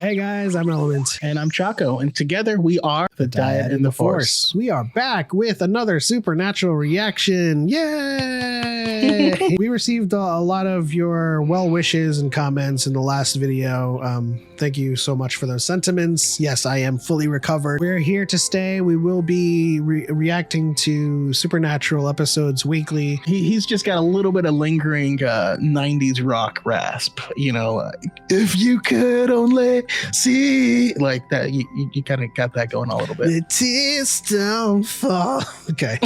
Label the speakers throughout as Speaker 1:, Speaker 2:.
Speaker 1: Hey guys, I'm Element.
Speaker 2: And I'm Choco, and together we are the DYAD in the Force.
Speaker 1: We are back with another supernatural reaction. Yay! We received a lot of your well wishes and comments in the last video. Thank you so much for those sentiments. Yes, I am fully recovered. We're here to stay. We will be reacting to supernatural episodes weekly.
Speaker 2: He's just got a little bit of lingering 90s rock rasp, you know, if you could only see, like that. You kind of got that going a little bit.
Speaker 1: The tears don't fall. Okay.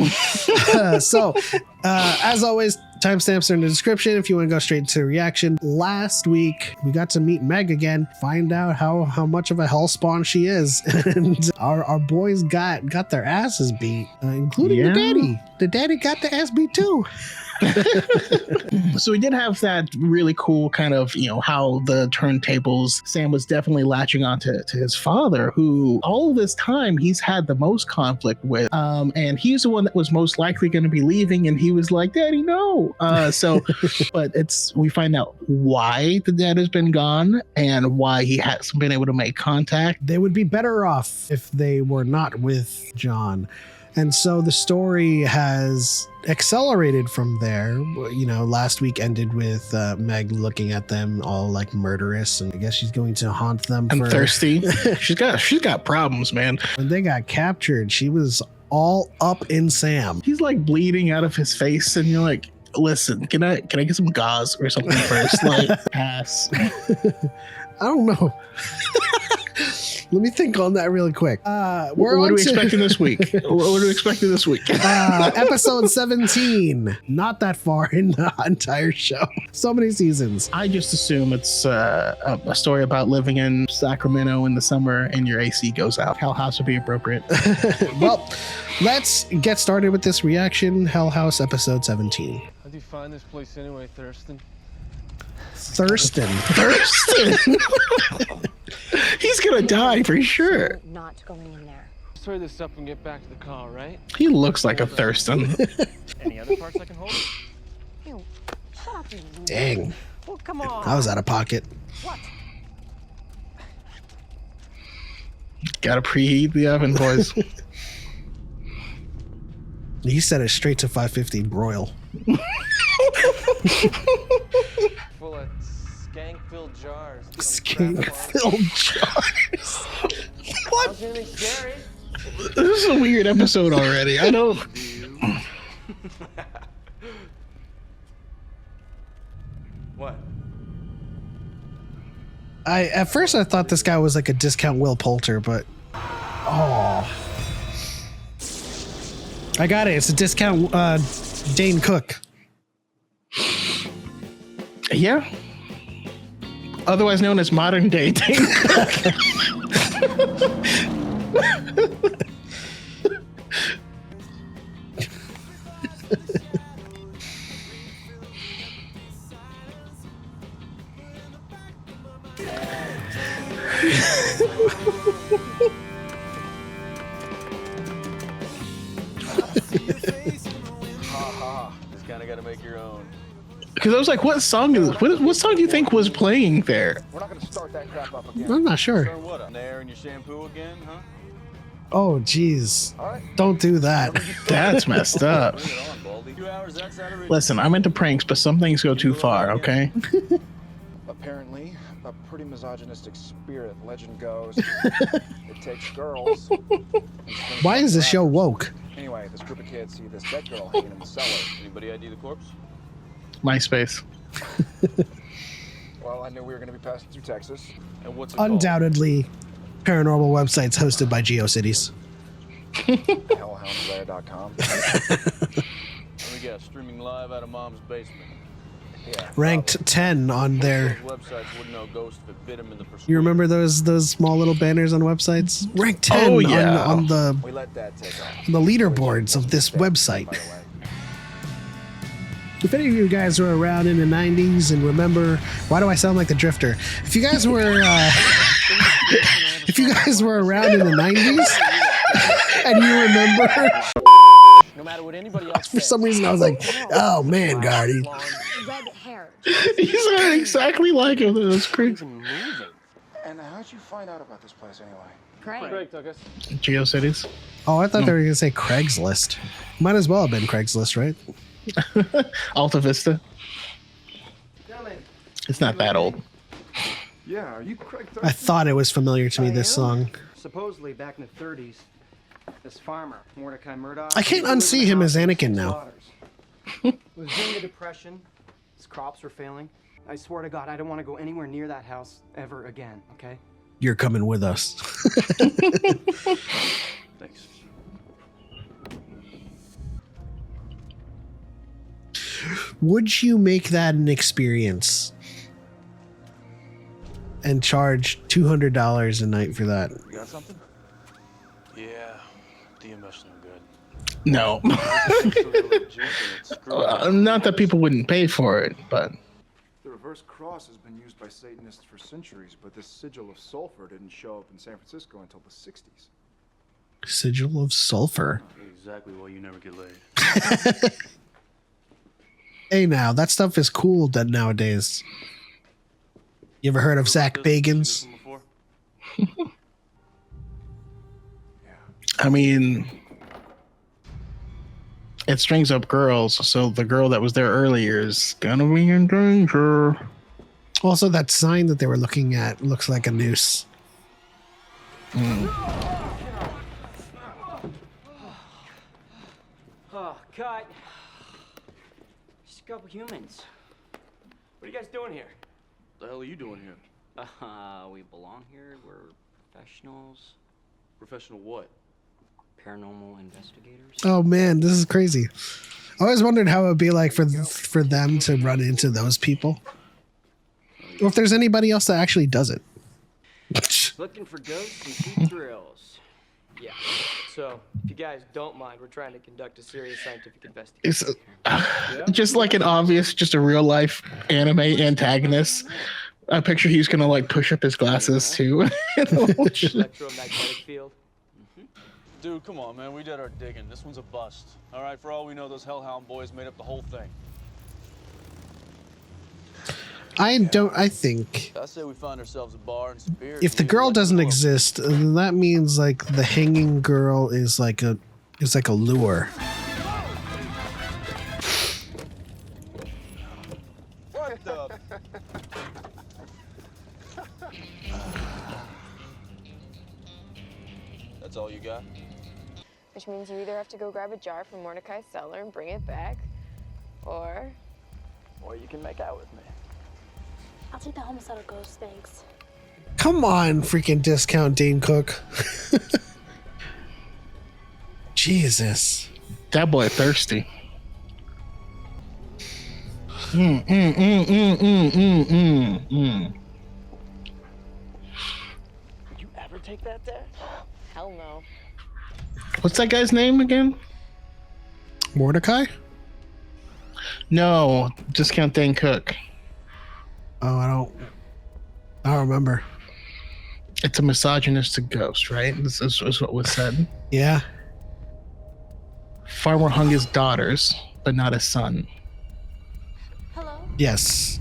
Speaker 1: As always, timestamps are in the description if you want to go straight to reaction. Last week, we got to meet Meg again, find out how much of a hellspawn she is. And our boys got their asses beat, including the daddy. The daddy got the ass beat too.
Speaker 2: So we did have that really cool kind of, you know, how the turntables. Sam was definitely latching on to his father, who all this time he's had the most conflict with, and he's the one that was most likely going to be leaving, and he was like, "Daddy, no." But we find out why the dad has been gone and why he hasn't been able to make contact.
Speaker 1: They would be better off if they were not with John. And so the story has accelerated from there. You know, last week ended with Meg looking at them all like murderous, and I guess she's going to haunt them.
Speaker 2: And thirsty. she's got problems, man.
Speaker 1: When they got captured, she was all up in Sam.
Speaker 2: He's like bleeding out of his face, and you're like, "Listen, can I get some gauze or something first?" Like, pass.
Speaker 1: I don't know. Let me think on that really quick.
Speaker 2: What are we expecting this week? What are we expecting this week?
Speaker 1: Episode 17. Not that far in the entire show. So many seasons.
Speaker 2: I just assume it's a story about living in Sacramento in the summer and your AC goes out. Hell House would be appropriate.
Speaker 1: Well, let's get started with this reaction. Hell House episode 17.
Speaker 3: How do you find this place anyway, Thurston?
Speaker 1: Thurston.
Speaker 2: He's gonna die for sure.
Speaker 4: Not going in there.
Speaker 3: Let's hurry this up and get back to the car, right?
Speaker 2: He looks like a Thurston.
Speaker 3: Any other parts I can hold?
Speaker 4: Ew, shut up, you loser.
Speaker 1: Dang.
Speaker 3: Well, come on.
Speaker 1: I was out of pocket.
Speaker 3: What?
Speaker 2: Gotta preheat the oven, boys.
Speaker 1: He set it straight to 550 broil.
Speaker 3: Full of skank-filled jars.
Speaker 1: Skank-filled jars. What?
Speaker 3: How's anything scary?
Speaker 2: This is a weird episode already. I don't.
Speaker 3: What?
Speaker 1: At first I thought this guy was like a discount Will Poulter, but oh, I got it. It's a discount Dane Cook.
Speaker 2: Yeah. Otherwise known as modern day Dane Cook.
Speaker 3: Just kind of got to make your own.
Speaker 2: Because I was like, what song do you think was playing there?
Speaker 3: We're not going to start that crap up again.
Speaker 1: I'm not sure.
Speaker 3: Sure what? There in your shampoo again, huh?
Speaker 1: Oh, geez.
Speaker 3: All right.
Speaker 1: Don't do that.
Speaker 2: That's messed up.
Speaker 3: Bring it on, Baldy. 2 hours outside of
Speaker 2: Listen, I'm into pranks, but some things go too far, okay?
Speaker 5: Apparently, a pretty misogynistic spirit, legend goes. It takes girls.
Speaker 1: Why is this show woke?
Speaker 5: Anyway, this group of kids see this dead girl hanging in the cellar.
Speaker 3: Anybody ID the corpse?
Speaker 2: MySpace.
Speaker 5: Well, I knew we were going to be passing through Texas.
Speaker 3: And what's it called?
Speaker 1: Undoubtedly, paranormal websites hosted by GeoCities.
Speaker 5: Hellhoundslayer.com.
Speaker 3: We got streaming live out of Mom's basement.
Speaker 5: Yeah.
Speaker 1: Ranked 10 on their.
Speaker 3: Those websites wouldn't know ghosts if it bit 'em in the
Speaker 1: You remember those small little banners on websites? Ranked 10
Speaker 2: Oh, yeah.
Speaker 1: on the
Speaker 5: We let Dad take off.
Speaker 1: leaderboards of this website.
Speaker 5: By the way.
Speaker 1: If any of you guys were around in the 90s and remember, why do I sound like the Drifter? If you guys were around in the 90s and you remember,
Speaker 3: No matter what anybody else
Speaker 1: for some reason I was like, oh man, Gardy.
Speaker 4: Red hair.
Speaker 2: You sound exactly like him. That's crazy.
Speaker 5: And how'd you find out about this place anyway?
Speaker 4: Craig.
Speaker 3: took us.
Speaker 2: GeoCities.
Speaker 1: Oh, I thought they were going to say Craigslist. Might as well have been Craigslist, right?
Speaker 2: Alta Vista.
Speaker 6: Gentlemen,
Speaker 2: It's not that old.
Speaker 5: Yeah, are you Craig
Speaker 1: I thought it was familiar to me, this song.
Speaker 6: supposedly back in the 30s, this farmer, Mordecai Murdoch.
Speaker 1: I can't unsee him as Anakin now.
Speaker 6: It was during the Depression. His crops were failing. I swear to God, I don't want to go anywhere near that house ever again, okay?
Speaker 1: You're coming with us.
Speaker 3: Thanks.
Speaker 1: Would you make that an experience and charge $200 a night for that?
Speaker 3: You got something? Yeah, DMS no good.
Speaker 2: No. Not that people wouldn't pay for it, but
Speaker 5: The reverse cross has been used by Satanists for centuries, but this sigil of sulfur didn't show up in San Francisco until the 60s.
Speaker 1: Sigil of sulfur.
Speaker 3: Exactly why you never get laid.
Speaker 1: Hey, now that stuff is cool nowadays. You ever heard of Zach Bagans?
Speaker 2: I mean, it strings up girls, so the girl that was there earlier is gonna be in danger.
Speaker 1: Also, that sign that they were looking at looks like a noose.
Speaker 6: Oh, cut. Just a couple humans. What are you guys doing here?
Speaker 3: The hell are you doing here?
Speaker 6: We belong here. We're professionals,
Speaker 3: Professional what?
Speaker 6: paranormal investigators.
Speaker 1: Oh man, this is crazy. I always wondered how it would be like for them to run into those people, or if there's anybody else that actually does it.
Speaker 6: Looking for ghosts and cheap thrills. Yeah. So, if you guys don't mind, we're trying to conduct a serious scientific investigation.
Speaker 2: It's just like an obvious, just a real life anime antagonist. I picture he's gonna like push up his glasses too.
Speaker 6: Electromagnetic field.
Speaker 3: Dude, come on, man. We did our digging. This one's a bust. All right, for all we know, those Hellhound boys made up the whole thing.
Speaker 1: I think
Speaker 3: I say we find ourselves a bar and some beer.
Speaker 1: if the girl doesn't exist, then that means like the hanging girl is like a lure.
Speaker 3: What the? That's all you got?
Speaker 7: Which means you either have to go grab a jar from Mordecai's cellar and bring it back, or
Speaker 3: you can make out with me.
Speaker 8: I'll take the homicidal ghost, thanks.
Speaker 1: Come on, freaking discount Dane Cook. Jesus.
Speaker 2: That boy thirsty.
Speaker 6: Would you ever take that there?
Speaker 7: hell no.
Speaker 2: What's that guy's name again?
Speaker 1: Mordecai?
Speaker 2: No, Discount Dane Cook.
Speaker 1: Oh, I don't remember.
Speaker 2: It's a misogynistic ghost, right? This is what was said.
Speaker 1: Yeah.
Speaker 2: Farmer hung his daughters, but not his son.
Speaker 8: Hello?
Speaker 1: Yes.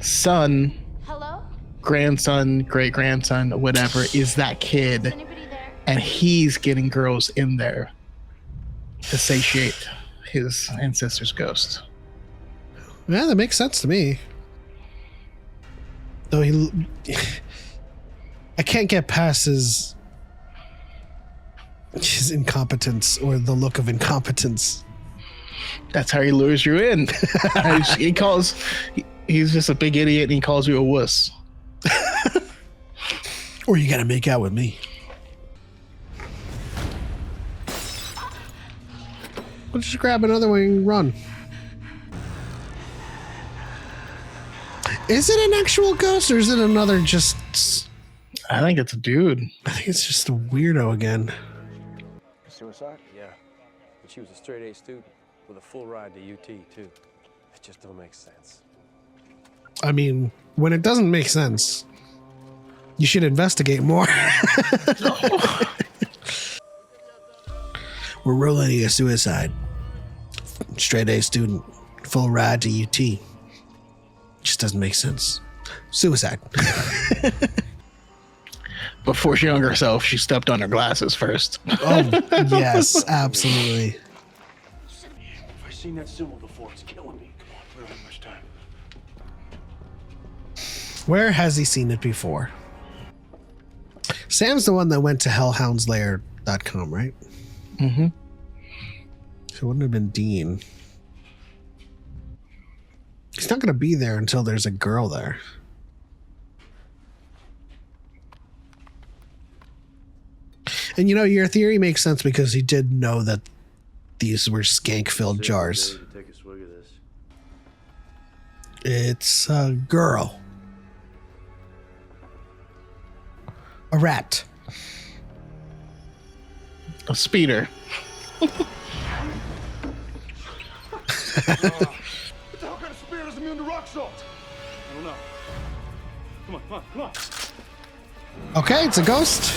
Speaker 2: Son,
Speaker 8: Hello?
Speaker 2: grandson, great grandson, whatever, is that
Speaker 8: Is
Speaker 2: kid,
Speaker 8: anybody there?
Speaker 2: and he's getting girls in there to satiate his ancestor's ghost.
Speaker 1: Yeah, that makes sense to me. Though I can't get past his incompetence or the look of incompetence.
Speaker 2: That's how he lures you in. He's just a big idiot, and he calls you a wuss.
Speaker 1: Or you gotta make out with me. We'll just grab another one and run. Is it an actual ghost or is it another just...
Speaker 2: I think it's a dude.
Speaker 1: I think it's just a weirdo again.
Speaker 9: Suicide? Yeah. But she was a straight A student with a full ride to UT, too. It just don't make sense.
Speaker 1: I mean, when it doesn't make sense, you should investigate more. We're rolling a suicide. Straight A student, full ride to UT. Just doesn't make sense. Suicide.
Speaker 2: Before she hung herself, she stepped on her glasses first.
Speaker 1: Oh, yes, absolutely.
Speaker 9: If I've seen that symbol before, it's killing me. Come on, we don't have much time.
Speaker 1: Where has he seen it before? Sam's the one that went to hellhoundslair.com, right?
Speaker 2: Mm-hmm.
Speaker 1: So it wouldn't have been Dean. He's not going to be there until there's a girl there. And you know, your theory makes sense because he did know that these were skank-filled jars.
Speaker 9: Take a swig of this.
Speaker 1: It's a girl. A rat.
Speaker 2: A speeder.
Speaker 5: What the hell kind of spirit is immune to rock salt?
Speaker 9: I don't know. Come on, come on, come on.
Speaker 1: Okay, it's a ghost.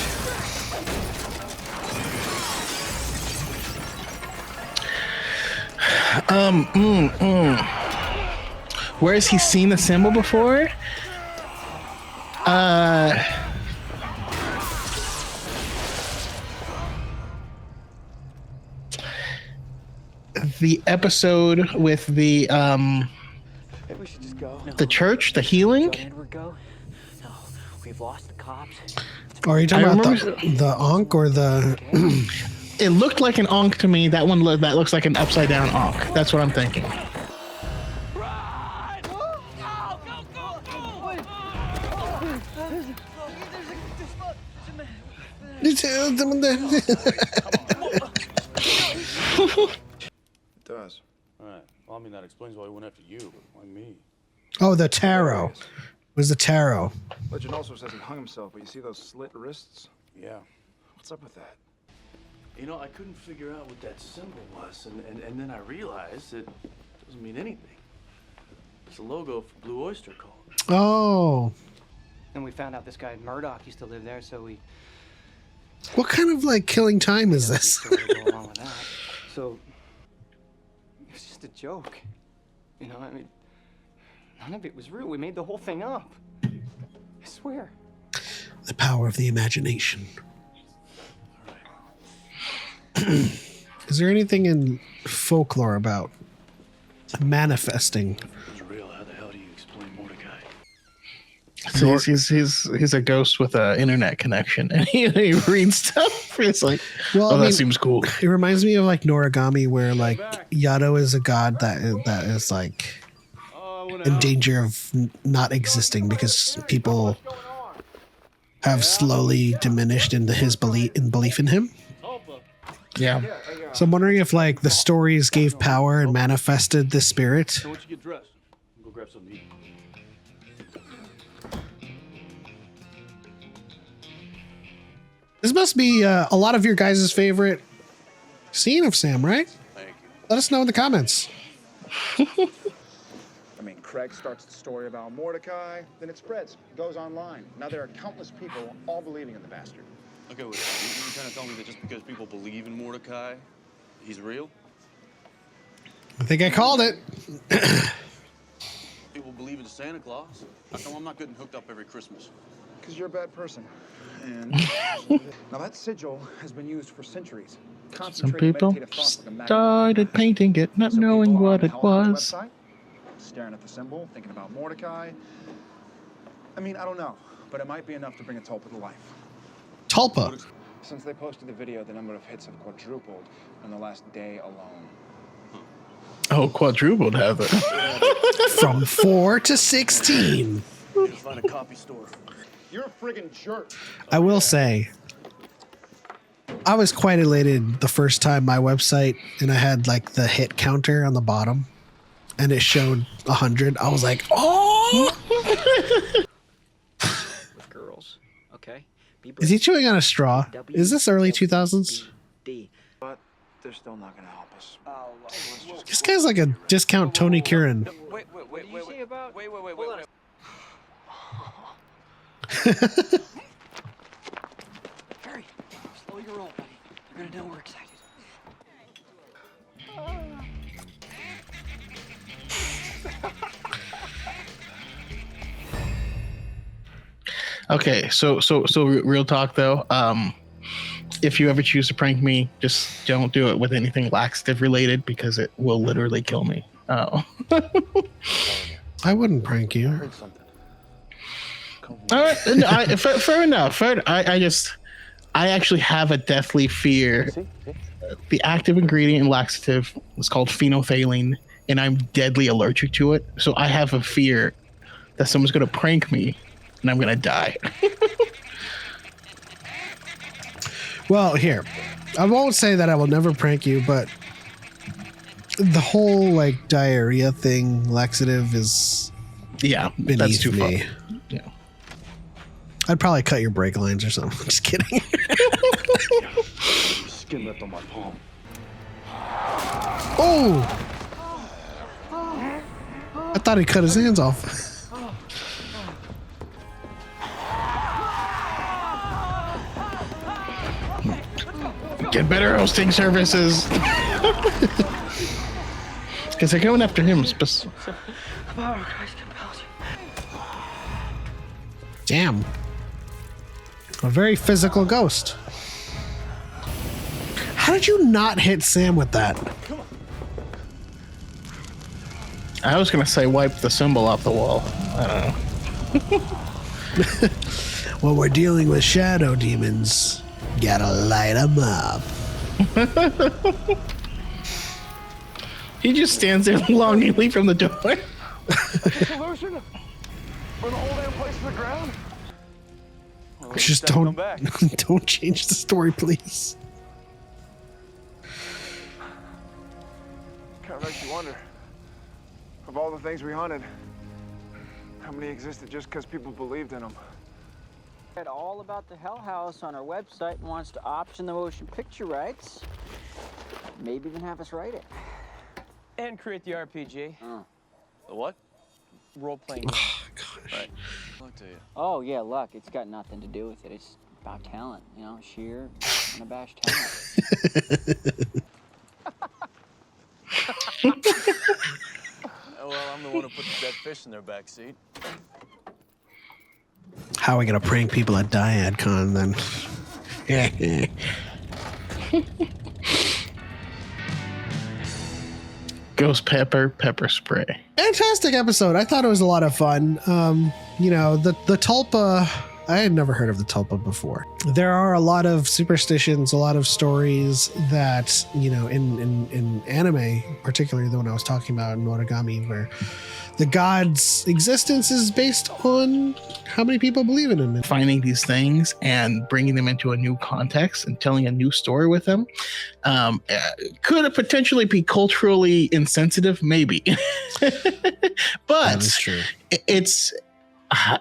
Speaker 2: Where has he seen the symbol before? The episode with the
Speaker 6: Maybe we should just go.
Speaker 2: the church, the healing.
Speaker 6: Edward, go. No, we've lost the cops.
Speaker 1: Or are you talking
Speaker 2: I
Speaker 1: about
Speaker 2: remember-
Speaker 1: the Ankh or the...
Speaker 2: It looked like an Ankh to me. That one that looks like an upside down Ankh. That's what I'm thinking.
Speaker 5: It does.
Speaker 9: All right. Well, I mean, that explains why he went after you, but why me?
Speaker 1: Oh, the tarot. It was the tarot.
Speaker 5: Legend also says he hung himself, but you see those slit wrists?
Speaker 9: Yeah.
Speaker 5: What's up with that?
Speaker 9: You know, I couldn't figure out what that symbol was, and then I realized it doesn't mean anything. It's a logo for Blue Oyster Cult.
Speaker 1: Oh.
Speaker 6: And we found out this guy Murdoch used to live there, so we
Speaker 1: What kind of, like, killing time is this?
Speaker 6: started to go along with that. So it's just a joke. You know, I mean, none of it was real. We made the whole thing up. I swear.
Speaker 1: The power of the imagination. Is there anything in folklore about manifesting?
Speaker 9: If it was real, how the hell do you explain Mordecai?
Speaker 2: So he's a ghost with an internet connection, and he reads stuff. It's like,
Speaker 1: Well, I
Speaker 2: that
Speaker 1: mean,
Speaker 2: seems cool.
Speaker 1: It reminds me of like Noragami, where like Yado is a god that is like in danger of not existing because people have slowly diminished into his belief in him.
Speaker 2: Yeah.
Speaker 1: So I'm wondering if like the stories gave power and manifested the spirit.
Speaker 9: So why don't you get dressed? Go grab something to eat.
Speaker 1: This must be a lot of your guys' favorite scene of Sam, right?
Speaker 9: Thank you.
Speaker 1: Let us know in the comments.
Speaker 5: I mean, Craig starts the story about Mordecai, then it spreads, it goes online. Now there are countless people all believing in the bastard.
Speaker 9: Okay, wait. You're trying to tell me that just because people believe in Mordecai, he's real?
Speaker 1: I think I called it.
Speaker 9: People believe in Santa Claus. How come I'm not getting hooked up every Christmas?
Speaker 5: Because you're a bad person. And now that sigil has been used for centuries.
Speaker 2: Some
Speaker 5: Concentrated
Speaker 2: people
Speaker 5: meditative thought like a magnet.
Speaker 2: started painting it, not
Speaker 5: Some
Speaker 2: knowing
Speaker 5: people are
Speaker 2: what
Speaker 5: on
Speaker 2: it
Speaker 5: the Hellhounds
Speaker 2: was.
Speaker 5: website, staring at the symbol, thinking about Mordecai. I mean, I don't know, but it might be enough to bring a tulpa to life.
Speaker 1: Tulpa.
Speaker 5: Since they posted the video, the number of hits have quadrupled in the last day alone.
Speaker 2: Oh, quadrupled have it.
Speaker 1: From 4 to 16.
Speaker 9: Need to find a copy store.
Speaker 5: You're a friggin' jerk.
Speaker 1: I will say, I was quite elated the first time my website, and I had like the hit counter on the bottom, and it showed 100. I was like, oh!
Speaker 6: With girls, okay? Be
Speaker 1: Is he chewing on a straw? Is this early 2000s?
Speaker 6: D.
Speaker 5: But they're still not gonna help us.
Speaker 1: This guy's like a discount Tony Curran.
Speaker 6: Wait. Harry, slow your roll, buddy. They're gonna know we're excited.
Speaker 2: Okay, so real talk though. If you ever choose to prank me, just don't do it with anything laxative related because it will literally kill me. Oh.
Speaker 1: I wouldn't prank you.
Speaker 3: Heard something.
Speaker 2: All right, no, fair enough. I actually have a deathly fear.
Speaker 3: See?
Speaker 2: The active ingredient in laxative is called phenolphthalein, and I'm deadly allergic to it. So I have a fear that someone's going to prank me and I'm going to die.
Speaker 1: Well, here, I won't say that I will never prank you, but the whole like diarrhea thing, laxative is
Speaker 2: Yeah,
Speaker 1: beneath
Speaker 2: that's too
Speaker 1: me.
Speaker 2: far. Yeah.
Speaker 1: I'd probably cut your brake lines or something. Just kidding.
Speaker 3: Skin left on my palm.
Speaker 1: Oh! I thought he cut his hands off.
Speaker 2: Get better hosting services. Because they're going after him.
Speaker 1: Damn. A very physical ghost. How did you not hit Sam with that?
Speaker 2: I was going to say wipe the symbol off the wall. I don't know.
Speaker 1: When we're dealing with shadow demons, gotta light them up.
Speaker 2: He just stands there longingly from the door.
Speaker 3: Solution? Burn the whole damn place to the ground? Well,
Speaker 1: Just
Speaker 3: come
Speaker 1: don't
Speaker 3: back.
Speaker 1: don't change the story, please.
Speaker 5: Kind of makes you wonder. Of all the things we hunted, how many existed just because people believed in them?
Speaker 10: Read all about the Hell House on our website and wants to option the motion picture rights. Maybe even have us write it.
Speaker 6: And create the RPG.
Speaker 3: The what?
Speaker 6: Role-playing game.
Speaker 3: Right. Luck to you.
Speaker 10: Oh, yeah, luck. It's got nothing to do with it. It's about talent, you know, sheer, unabashed talent.
Speaker 3: Well, I'm the one who put the dead fish in their back seat.
Speaker 1: How are we gonna prank people at DYAD Con then?
Speaker 2: Ghost pepper spray.
Speaker 1: Fantastic episode. I thought it was a lot of fun. You know, the tulpa, I had never heard of the tulpa before. There are a lot of superstitions, a lot of stories that, you know, in anime, particularly the one I was talking about in Origami, where the god's existence is based on how many people believe in him.
Speaker 2: Finding these things and bringing them into a new context and telling a new story with them could it potentially be culturally insensitive? Maybe. But
Speaker 1: That is true.
Speaker 2: It's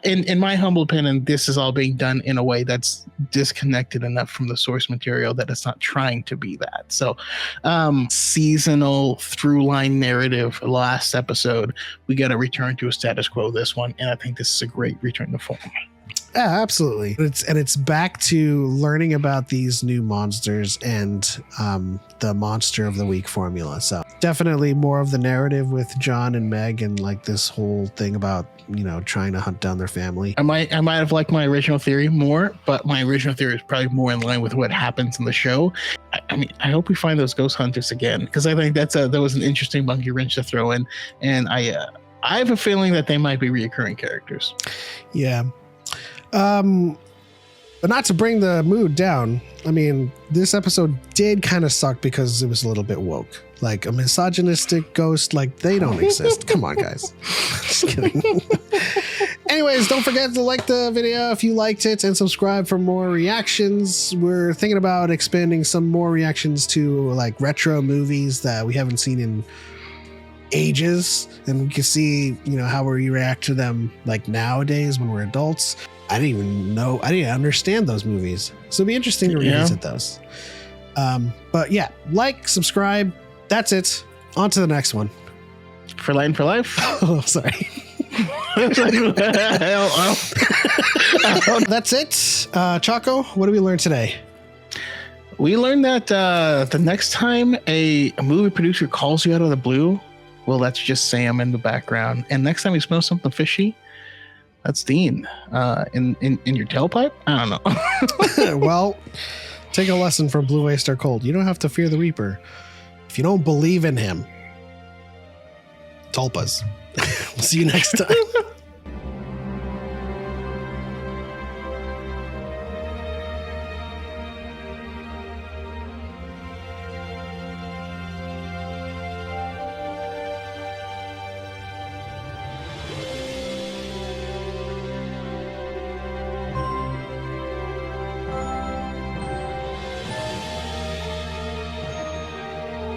Speaker 2: in my humble opinion, this is all being done in a way that's disconnected enough from the source material that it's not trying to be that. So seasonal through line narrative last episode, we got to return to a status quo this one, and I think this is a great return to form.
Speaker 1: Yeah, absolutely. It's back to learning about these new monsters and the monster of the week formula. So definitely more of the narrative with John and Meg and like this whole thing about, you know, trying to hunt down their family.
Speaker 2: I might have liked my original theory more, but my original theory is probably more in line with what happens in the show. I mean, I hope we find those ghost hunters again, because I think that was an interesting monkey wrench to throw in, and I have a feeling that they might be reoccurring characters.
Speaker 1: Yeah. But not to bring the mood down. I mean, this episode did kind of suck because it was a little bit woke. Like a misogynistic ghost, like they don't exist. Come on, guys. Just kidding. Anyways, don't forget to like the video if you liked it and subscribe for more reactions. We're thinking about expanding some more reactions to like retro movies that we haven't seen in ages, and we can see, you know, how we react to them like nowadays when we're adults. I didn't understand those movies, so it'd be interesting to revisit those. But yeah, like, subscribe. That's it. On to the next one.
Speaker 2: For life.
Speaker 1: Oh, sorry. That's it. Choco, what did we learn today?
Speaker 2: We learned that the next time a movie producer calls you out of the blue, well, that's just Sam in the background. And next time you smell something fishy, That's Dean. In your tailpipe? I don't know.
Speaker 1: Well, take a lesson from Blue Oyster Cult. You don't have to fear the Reaper. If you don't believe in him, tulpas. We'll see you next time.